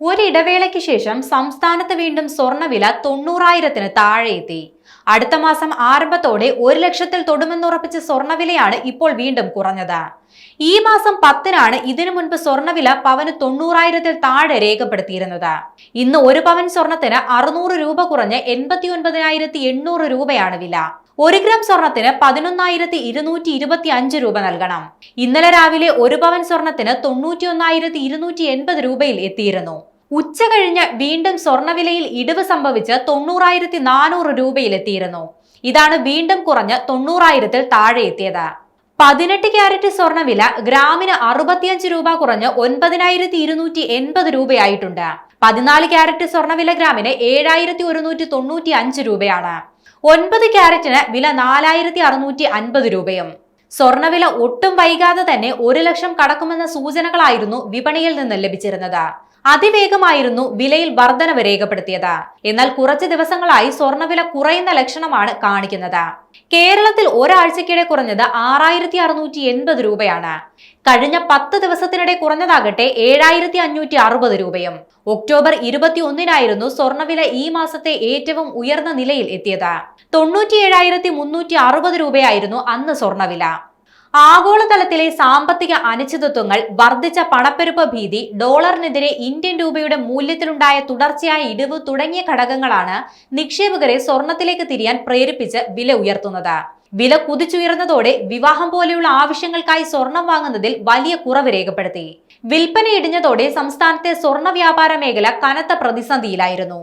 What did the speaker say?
ഒരിടവേളയ്ക്ക് ശേഷം സംസ്ഥാനത്ത് വീണ്ടും സ്വർണ്ണവില 90,000-ന് താഴെ എത്തി. അടുത്ത മാസം ആരംഭത്തോടെ 1,00,000-ൽ തൊടുമെന്നുറപ്പിച്ച സ്വർണ്ണവിലയാണ് ഇപ്പോൾ വീണ്ടും കുറഞ്ഞത്. ഈ മാസം 10-നാണ് ഇതിനു മുൻപ് സ്വർണ്ണവില പവന് 90,000-ൽ താഴെ രേഖപ്പെടുത്തിയിരുന്നത്. ഇന്ന് ഒരു പവൻ സ്വർണത്തിന് 600 രൂപ കുറഞ്ഞ് 89,800 രൂപയാണ് വില. 1 ഗ്രാം സ്വർണത്തിന് 11,225 രൂപ നൽകണം. ഇന്നലെ രാവിലെ ഒരു പവൻ സ്വർണത്തിന് 91,280 രൂപയിൽ എത്തിയിരുന്നു. ഉച്ച കഴിഞ്ഞ് വീണ്ടും സ്വർണ്ണവിലയിൽ ഇടിവ് സംഭവിച്ച് 90,400 രൂപയിൽ എത്തിയിരുന്നു. ഇതാണ് വീണ്ടും കുറഞ്ഞ് 90,000-ൽ താഴെ എത്തിയത്. 18 ക്യാരറ്റ് സ്വർണ്ണവില ഗ്രാമിന് 65 രൂപ കുറഞ്ഞ് 9,280 രൂപയായിട്ടുണ്ട്. 14 ക്യാരറ്റ് സ്വർണ്ണവില ഗ്രാമിന് 7,195 രൂപയാണ്. 9 ക്യാരറ്റിന് വില 4,650 രൂപയും. സ്വർണ്ണവില ഒട്ടും വൈകാതെ തന്നെ 1,00,000 കടക്കുമെന്ന സൂചനകളായിരുന്നു വിപണിയിൽ നിന്ന് ലഭിച്ചിരുന്നത്. അതിവേഗമായിരുന്നു വിലയിൽ വർധനവ് രേഖപ്പെടുത്തിയത്. എന്നാൽ കുറച്ച് ദിവസങ്ങളായി സ്വർണ്ണവില കുറയുന്ന ലക്ഷണമാണ് കാണിക്കുന്നത്. കേരളത്തിൽ ഒരാഴ്ചക്കിടെ കുറഞ്ഞത് 6,680 രൂപയാണ്. കഴിഞ്ഞ 10 ദിവസത്തിനിടെ കുറഞ്ഞതാകട്ടെ 7,560 രൂപയും. ഒക്ടോബർ 21-നായിരുന്നു സ്വർണ്ണവില ഈ മാസത്തെ ഏറ്റവും ഉയർന്ന നിലയിൽ എത്തിയത്. 97,360 രൂപയായിരുന്നു അന്ന് സ്വർണ്ണവില. ആഗോളതലത്തിലെ സാമ്പത്തിക അനിശ്ചിതത്വങ്ങൾ, വർദ്ധിച്ച പണപ്പെരുപ്പ ഭീതി, ഡോളറിനെതിരെ ഇന്ത്യൻ രൂപയുടെ മൂല്യത്തിലുണ്ടായ തുടർച്ചയായ ഇടിവ് തുടങ്ങിയ ഘടകങ്ങളാണ് നിക്ഷേപകരെ സ്വർണത്തിലേക്ക് തിരിയാൻ പ്രേരിപ്പിച്ച് വില ഉയർത്തുന്നത്. വില കുതിച്ചുയർന്നതോടെ വിവാഹം പോലെയുള്ള ആവശ്യങ്ങൾക്കായി സ്വർണം വാങ്ങുന്നതിൽ വലിയ കുറവ് രേഖപ്പെടുത്തി. വിൽപ്പന ഇടിഞ്ഞതോടെ സംസ്ഥാനത്തെ സ്വർണ്ണ വ്യാപാര മേഖല കനത്ത പ്രതിസന്ധിയിലായിരുന്നു.